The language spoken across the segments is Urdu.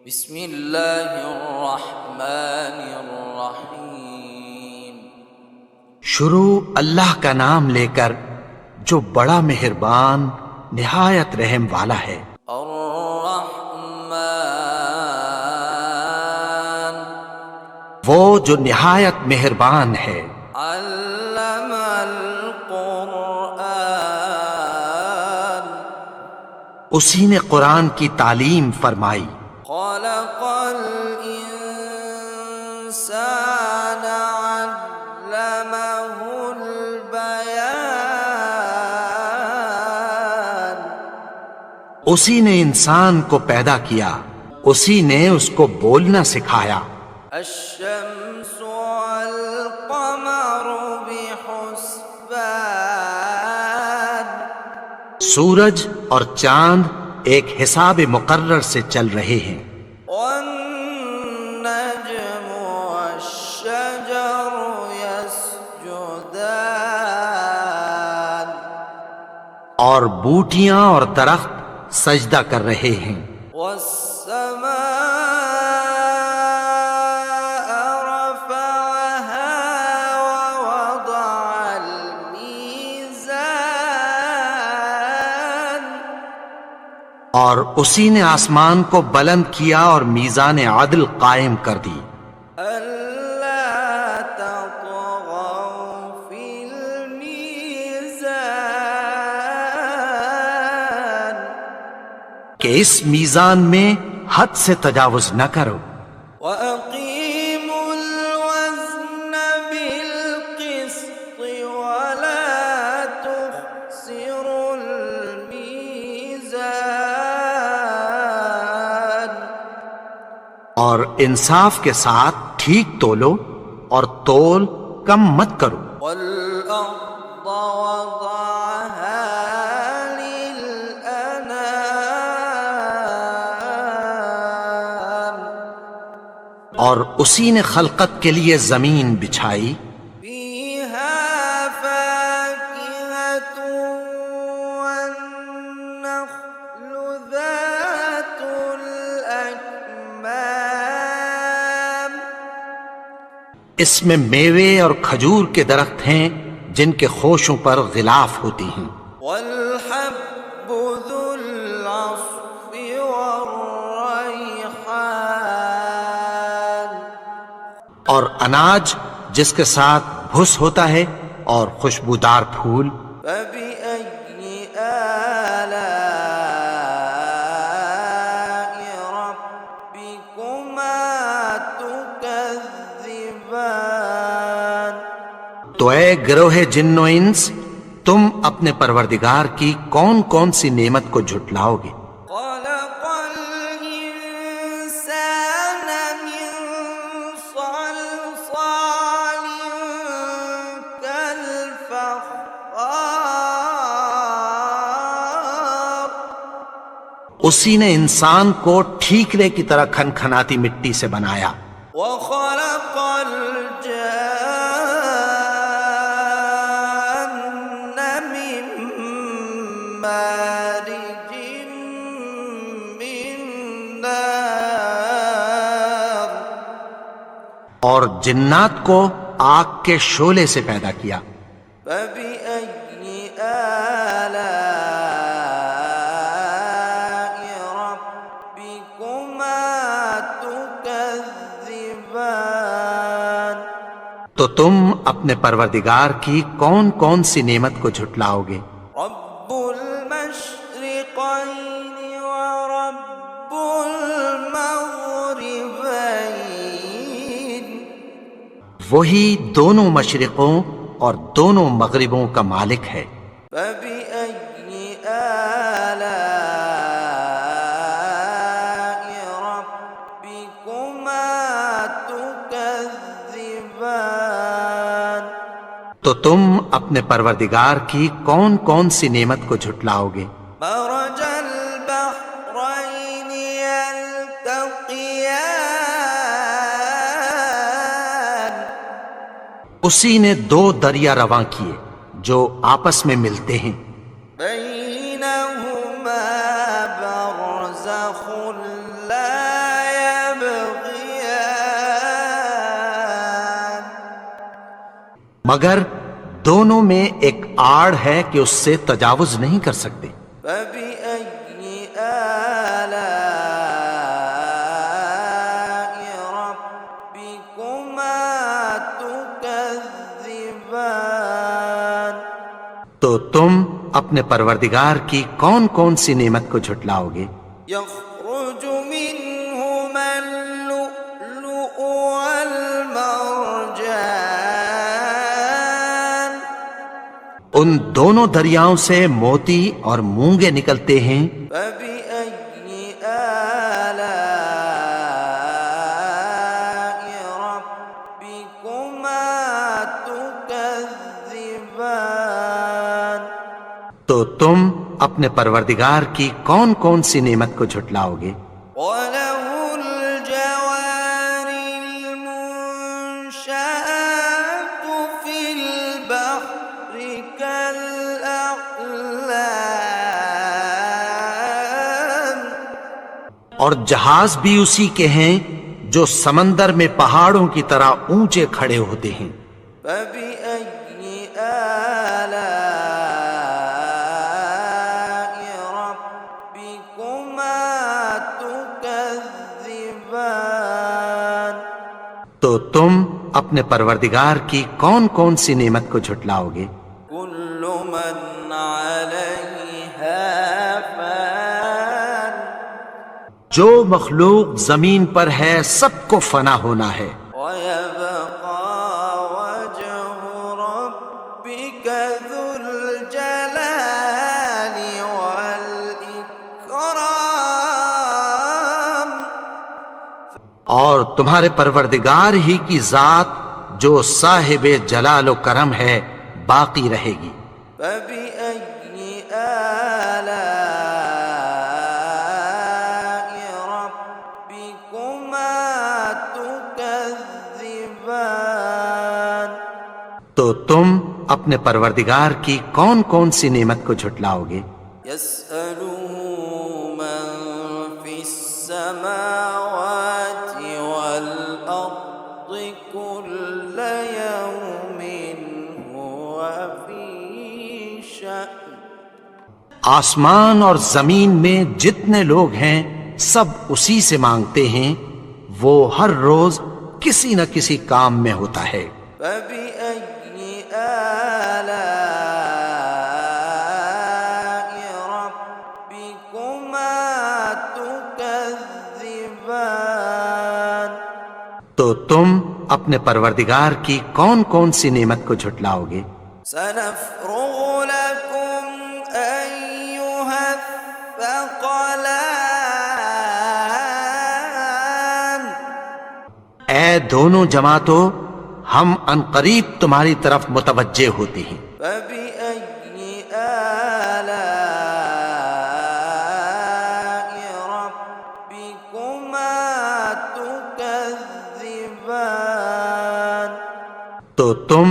بسم اللہ الرحمن الرحیم۔ شروع اللہ کا نام لے کر جو بڑا مہربان نہایت رحم والا ہے۔ الرحمن وہ جو نہایت مہربان ہے۔ علم القرآن اسی نے قرآن کی تعلیم فرمائی۔ خلق الانسان علمہ البیان اسی نے انسان کو پیدا کیا، اسی نے اس کو بولنا سکھایا۔ الشمس والقمر بحسبان سورج اور چاند ایک حساب مقرر سے چل رہے ہیں۔ والنجم والشجر يسجدان اور بوٹیاں اور درخت سجدہ کر رہے ہیں۔ والسماء رفعها ووضع الميزان اور اسی نے آسمان کو بلند کیا اور میزان عدل قائم کر دی۔ ألا تطغوا في الميزان کہ اس میزان میں حد سے تجاوز نہ کرو۔ وأقيموا الوزن بالقسط ولا تخسروا الميزان اور انصاف کے ساتھ ٹھیک تولو اور تول کم مت کرو۔ والأرض وضعها للأنام اور اسی نے خلقت کے لیے زمین بچھائی، فيها فاكهة والنخل ذات الأكمام اس میں میوے اور کھجور کے درخت ہیں جن کے خوشوں پر غلاف ہوتی ہیں، والحب ذو العصف والريحان اور اناج جس کے ساتھ بھس ہوتا ہے اور خوشبودار پھول۔ فبأي آلاء ربكما تكذبان تو اے گروہ جن و انس، تم اپنے پروردگار کی کون کون سی نعمت کو جھٹلاؤ گے؟ خلق الإنسان من صلصال كالفخار اسی نے انسان کو ٹھیکرے کی طرح کھنکھناتی مٹی سے بنایا۔ وخلق الجان من مارج من نار اور جنات کو آگ کے شعلے سے پیدا کیا۔ فبأي آلاء ربكما تكذبان تو تم اپنے پروردگار کی کون کون سی نعمت کو جھٹلاؤ گے؟ رب المشرقين ورب المغربين وہی دونوں مشرقوں اور دونوں مغربوں کا مالک ہے۔ فبأي آلاء ربكما تكذبان تو تم اپنے پروردگار کی کون کون سی نعمت کو جھٹلاؤ گے؟ مرج البحرين يلتقيان اسی نے دو دریا رواں کیے جو آپس میں ملتے ہیں، بينهما برزخ لا مگر دونوں میں ایک آڑ ہے کہ اس سے تجاوز نہیں کر سکتے۔ فبأي آلاء ربكما تكذبان؟ تو تم اپنے پروردگار کی کون کون سی نعمت کو جھٹلاؤ گے؟ يخرج منهما اللؤلؤ والمرجان ان دونوں دریاؤں سے موتی اور مونگے نکلتے ہیں۔ فبأي آلاء ربكما تكذبان؟ تو تم اپنے پروردگار کی کون کون سی نعمت کو جھٹلاؤ گے؟ وَلَهُ الْجَوَارِ الْمُنشَآتُ فِي الْبَحْرِ كَالْأَعْلَامِ اور جہاز بھی اسی کے ہیں جو سمندر میں پہاڑوں کی طرح اونچے کھڑے ہوتے ہیں۔ فَبِأَيِّ آلَاءِ رَبِّكُمَا تُكَذِّبَانِ؟ تو تم اپنے پروردگار کی کون کون سی نعمت کو جھٹلاؤ گے؟ كُلُّ مَنْ عَلَيْهَا فَانٍ جو مخلوق زمین پر ہے سب کو فنا ہونا ہے، وَيَبْقَى وَجْهُ رَبِّكَ ذُو الْجَلَالِ وَالْإِكْرَامِ اور تمہارے پروردگار ہی کی ذات جو صاحب جلال و کرم ہے باقی رہے گی۔ فَبِأَيِّ آلَاءِ رَبِّكُمَا تُكَذِّبَانِ؟ تو تم اپنے پروردگار کی کون کون سی نعمت کو جھٹلاؤ گے؟ يَسْأَلُهُ مَن فِي السَّمَاوَاتِ وَالْأَرْضِ كُلَّ يَوْمٍ هُوَ فِي شَأْنٍ آسمان اور زمین میں جتنے لوگ ہیں سب اسی سے مانگتے ہیں، وہ ہر روز کسی نہ کسی کام میں ہوتا ہے۔ فَبِأَيِّ آلَاءِ رَبِّكُمَا تُكَذِّبَانِ؟ تو تم اپنے پروردگار کی کون کون سی نعمت کو جھٹلاؤ گے؟ سَنَفْرُغُ لَكُمْ أَيُّهَ الثَّقَلَانِ اے دونوں جماعتوں، ہم ان قریب تمہاری طرف متوجہ ہوتے ہیں۔ فَبِأَيِّ آلَاءِ رَبِّكُمَا تُكَذِّبَانِ؟ تو تم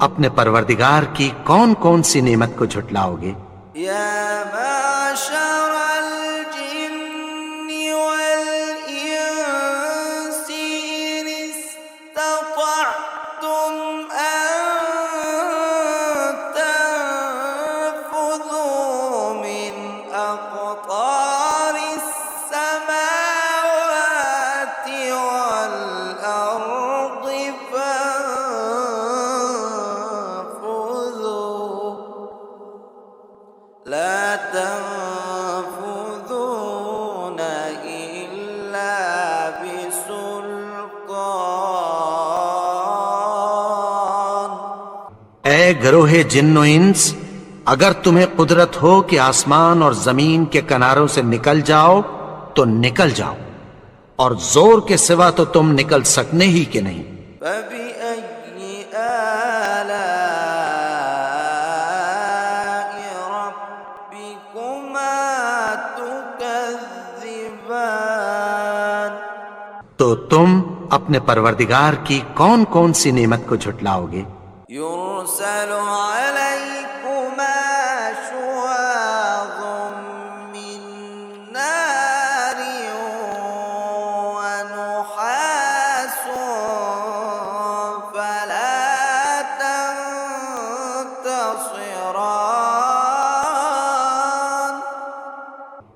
اپنے پروردگار کی کون کون سی نعمت کو جھٹلاؤ گے؟ يَا مَعْشَرَ الْجِنِّ وَالْإِنسِ إِنِ اسْتَطَعْتُمْ أَن تَنفُذُوا مِنْ أَقْطَارِ السَّمَاوَاتِ وَالْأَرْضِ فَانفُذُوا لَا تَنفُذُونَ إِلَّا بِسُلْطَانٍ اے گروہ جن و انس، اگر تمہیں قدرت ہو کہ آسمان اور زمین کے کناروں سے نکل جاؤ تو نکل جاؤ، اور زور کے سوا تو تم نکل سکنے ہی کہ نہیں۔ فَبِأَيِّ آلَاءِ رَبِّكُمَا تُكَذِّبَانِ؟ تو تم اپنے پروردگار کی کون کون سی نعمت کو جھٹلاؤ گے؟ يُرْسَلُ عَلَيْكُمَا شُوَاظٌ مِّن نَّارٍ وَنُحَاسٌ فَلَا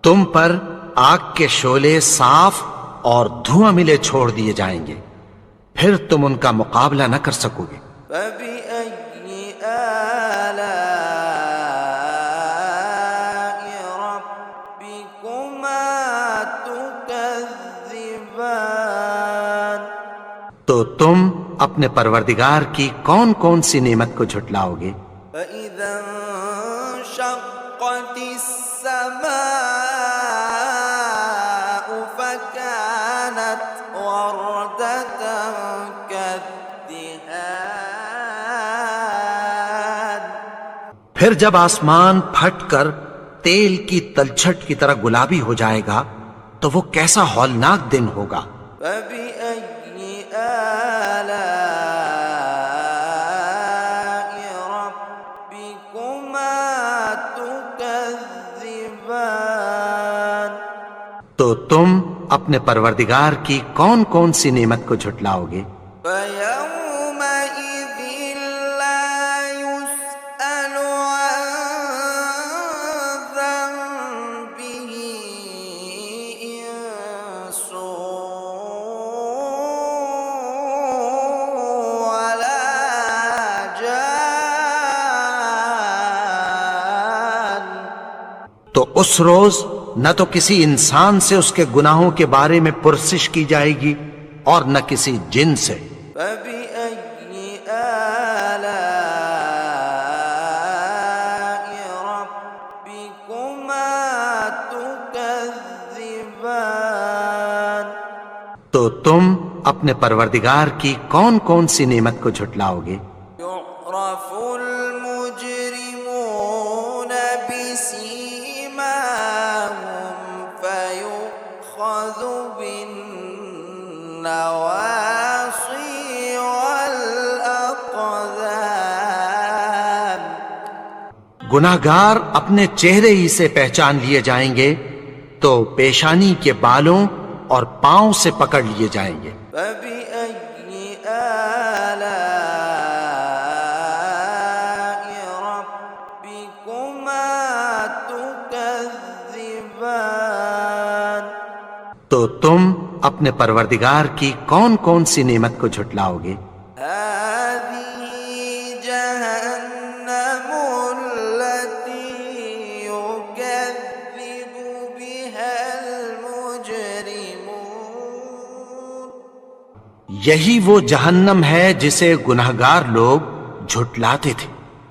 تم پر آگ کے شعلے صاف اور دھواں ملے چھوڑ دیے جائیں گے، پھر تم ان کا مقابلہ نہ کر سکو گے۔ فبأي آلاء ربكما تكذبان؟ تو تم اپنے پروردگار کی کون کون سی نعمت کو جھٹلاؤ گے؟ فإذا انشقت السماء فكانت وردة كالدهان۔ پھر جب آسمان پھٹ کر تیل کی تلچھٹ کی طرح گلابی ہو جائے گا تو وہ کیسا ہولناک دن ہوگا۔ فبأي آلاء ربكما تكذبان؟ تو تم اپنے پروردگار کی کون کون سی نعمت کو جھٹلاؤ گے؟ فيومئذ لا يسأل عن ذنبه إنس ولا جان۔ تو اس روز نہ تو کسی انسان سے اس کے گناہوں کے بارے میں پرسش کی جائے گی اور نہ کسی جن سے۔ فبأي آلاء ربكما تكذبان؟ تو تم اپنے پروردگار کی کون کون سی نعمت کو جھٹلاؤ گے؟ يعرف المجرمون بسيماهم فيؤخذ بالنواصي والأقدام۔ گناہگار اپنے چہرے ہی سے پہچان لیے جائیں گے تو پیشانی کے بالوں اور پاؤں سے پکڑ لیے جائیں گے۔ فبأي آلاء ربكما تكذبان؟ تو تم اپنے پروردگار کی کون کون سی نعمت کو جھٹلاؤ گے؟ هذه جهنم التي يكذب بها المجرمون۔ یہی وہ جہنم ہے جسے گناہگار لوگ جھٹلاتے تھے۔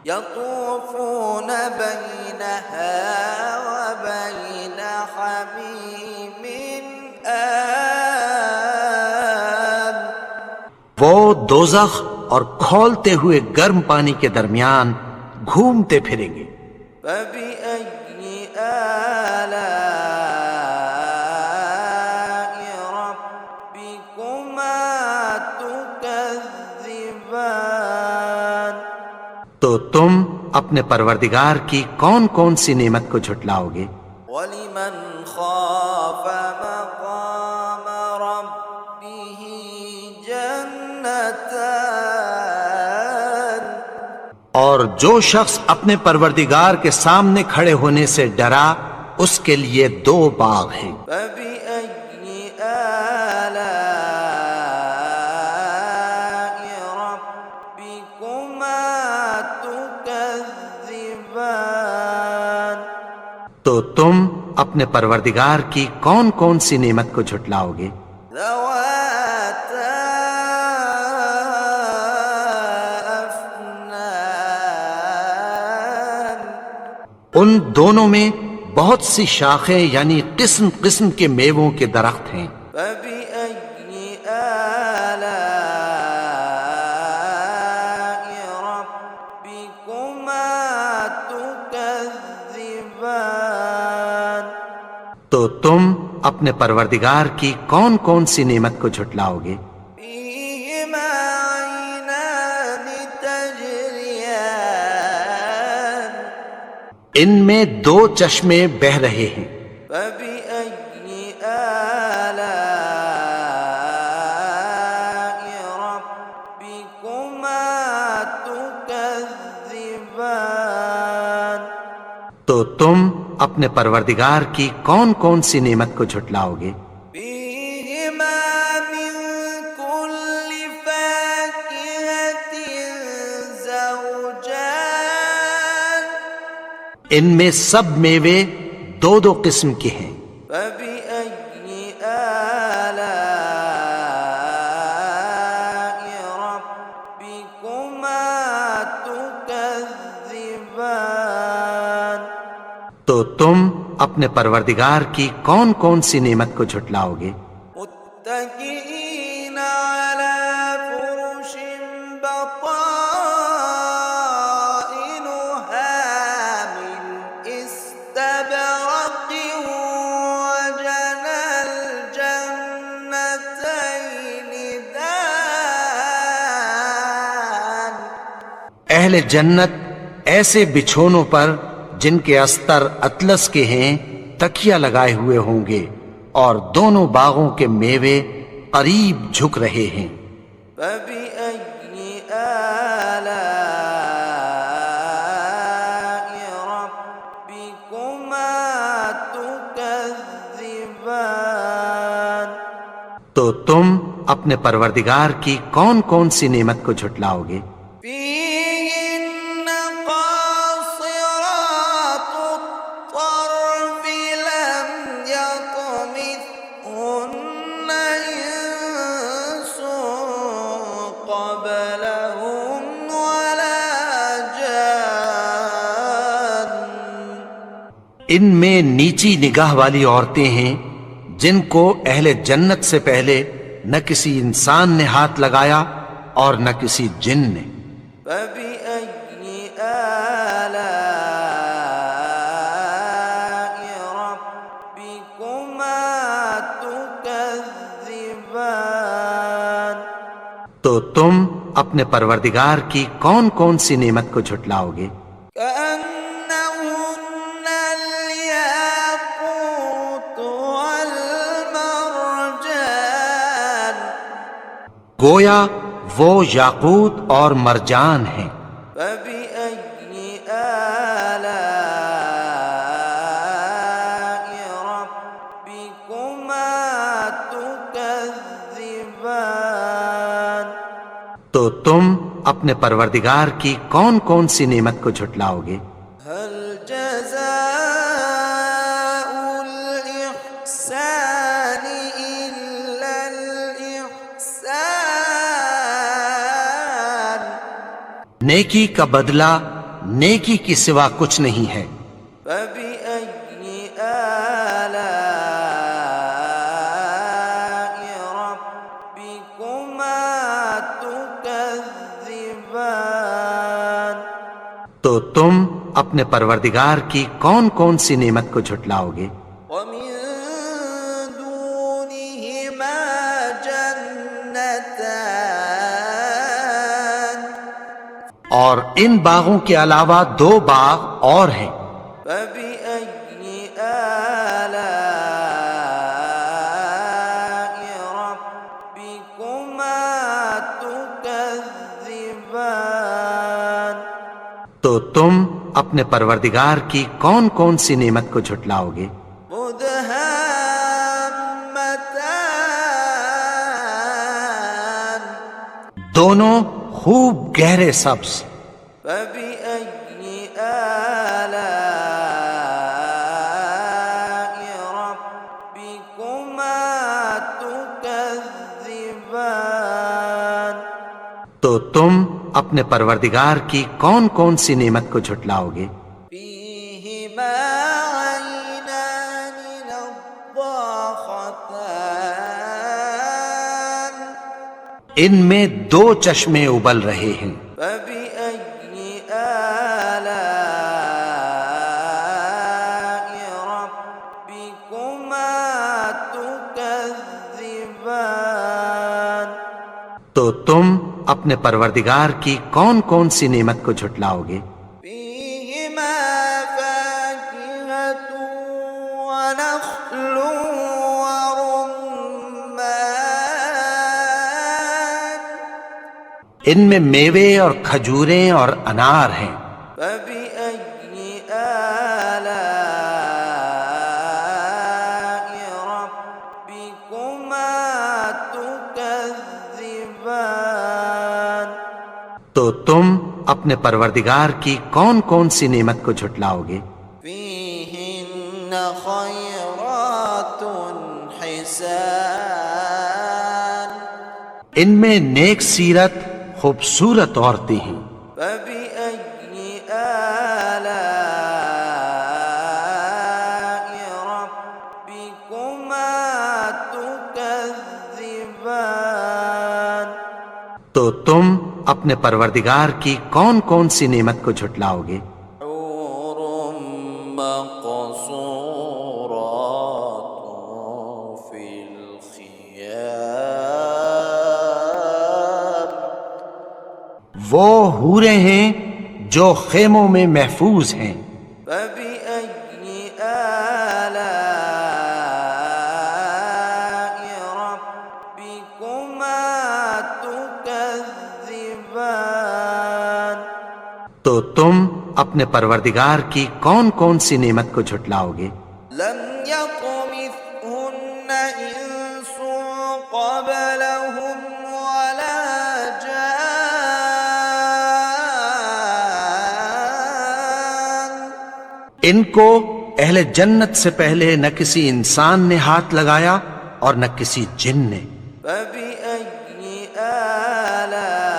يطوفون بينها وبين حميم آن۔ وہ دوزخ اور کھولتے ہوئے گرم پانی کے درمیان گھومتے پھریں گے۔ فبأي آلاء ربكما تكذبان؟ تو تم اپنے پروردگار کی کون کون سی نعمت کو جھٹلاؤ گے؟ ولمن خاف مقام ربه جنتان۔ اور جو شخص اپنے پروردگار کے سامنے کھڑے ہونے سے ڈرا اس کے لیے دو باغ ہیں۔ فبأي آلاء ربكما تكذبان؟ تو تم اپنے پروردگار کی کون کون سی نعمت کو جھٹلاؤ گے؟ ذواتا أفنان۔ ان دونوں میں بہت سی شاخیں یعنی قسم قسم کے میووں کے درخت ہیں۔ فبأي آلاء ربكما تكذبان؟ تو تم اپنے پروردگار کی کون کون سی نعمت کو جھٹلاؤ گے؟ فيهما عينان تجريان۔ ان میں دو چشمے بہہ رہے ہیں۔ فبأي آلاء ربكما تكذبان؟ تو تم اپنے پروردگار کی کون کون سی نعمت کو جھٹلاؤ گے؟ فيهما من كل فاكهة زوجان ان میں سب میوے دو دو قسم کے ہیں۔ فبأي آلاء ربكما تكذبان تو تم اپنے پروردگار کی کون کون سی نعمت کو جھٹلاؤ گے؟ متكئين على فرش بطائنها من استبرق وجنى الجنتين دان اہل جنت ایسے بچھونوں پر جن کے استر اطلس کے ہیں تکیہ لگائے ہوئے ہوں گے، اور دونوں باغوں کے میوے قریب جھک رہے ہیں۔ فبأي آلاء ربكما تكذبان تو تم اپنے پروردگار کی کون کون سی نعمت کو جھٹلاؤ گے؟ فيهن قاصرات الطرف لم يطمثهن إنس قبلهم ولا جان ان میں نیچی نگاہ والی عورتیں ہیں جن کو اہل جنت سے پہلے نہ کسی انسان نے ہاتھ لگایا اور نہ کسی جن نے۔ فبأي آلاء ربكما تكذبان تو تم اپنے پروردگار کی کون کون سی نعمت کو جھٹلاؤ گے؟ كأنهن الياقوت والمرجان گویا وہ یاقوت اور مرجان ہیں۔ فبأي آلاء ربكما تكذبان تو تم اپنے پروردگار کی کون کون سی نعمت کو جھٹلاؤ گے؟ هل جزاء الإحسان إلا الإحسان نیکی کا بدلہ نیکی کی سوا کچھ نہیں ہے۔ فبأي آلاء ربكما تكذبان تو تم اپنے پروردگار کی کون کون سی نعمت کو جھٹلاؤ گے؟ ومن دونهما جنتان اور ان باغوں کے علاوہ دو باغ اور ہیں۔ فبأي آلاء ربكما تكذبان تو تم اپنے پروردگار کی کون کون سی نعمت کو جھٹلاؤ گے؟ مدهامتان دونوں خوب گہرے سبز۔ فبأي آلاء ربكما تكذبان تو تم اپنے پروردگار کی کون کون سی نعمت کو جھٹلاؤ گے؟ فيهما عينان نضاختان ان میں دو چشمے ابل رہے ہیں۔ فبأي آلاء ربكما تكذبان تو تم اپنے پروردگار کی کون کون سی نعمت کو جھٹلاؤ گے؟ فيهما فاكهة ونخل ورمان ان میں میوے اور کھجوریں اور انار ہیں۔ فبأي آلاء تو تم اپنے پروردگار کی کون کون سی نعمت کو جھٹلاؤ گے؟ فيهن خيرات حسان ان میں نیک سیرت خوبصورت عورتیں ہیں۔ فبأي آلاء ربكما تكذبان تو تم اپنے پروردگار کی کون کون سی نعمت کو جھٹلاؤ گے؟ حور مقصورات في الخيام وہ حوریں ہیں جو خیموں میں محفوظ ہیں۔ فبأي آلاء ربكما تكذبان تو تم اپنے پروردگار کی کون کون سی نعمت کو جھٹلاؤ گے؟ لم يطمثهن إنس قبلهم ولا جان ان کو اہل جنت سے پہلے نہ کسی انسان نے ہاتھ لگایا اور نہ کسی جن نے۔ فبأي آلاء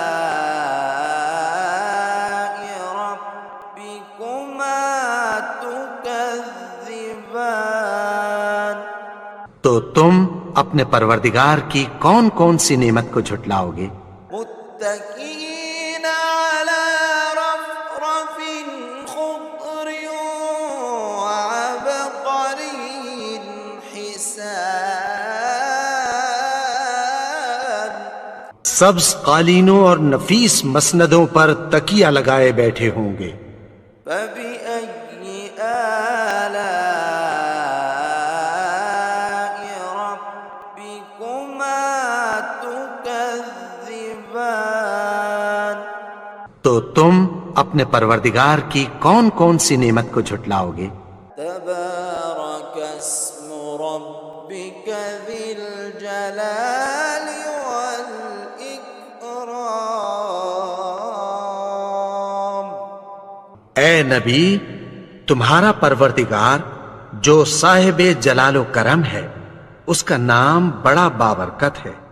ربكما تكذبان تو تم اپنے پروردگار کی کون کون سی نعمت کو جھٹلاؤ گے؟ متكئين على رفرف خضر وعبقري حسان سبز قالینوں اور نفیس مسندوں پر تکیہ لگائے بیٹھے ہوں گے۔ فبأي آلاء ربكما تكذبان تو تم اپنے پروردگار کی کون کون سی نعمت کو جھٹلاؤ گے؟ تبارك اسم ربك ذي الجلال والإكرام اے نبی، تمہارا پروردگار جو صاحب جلال و کرم ہے، اس کا نام بڑا بابرکت ہے۔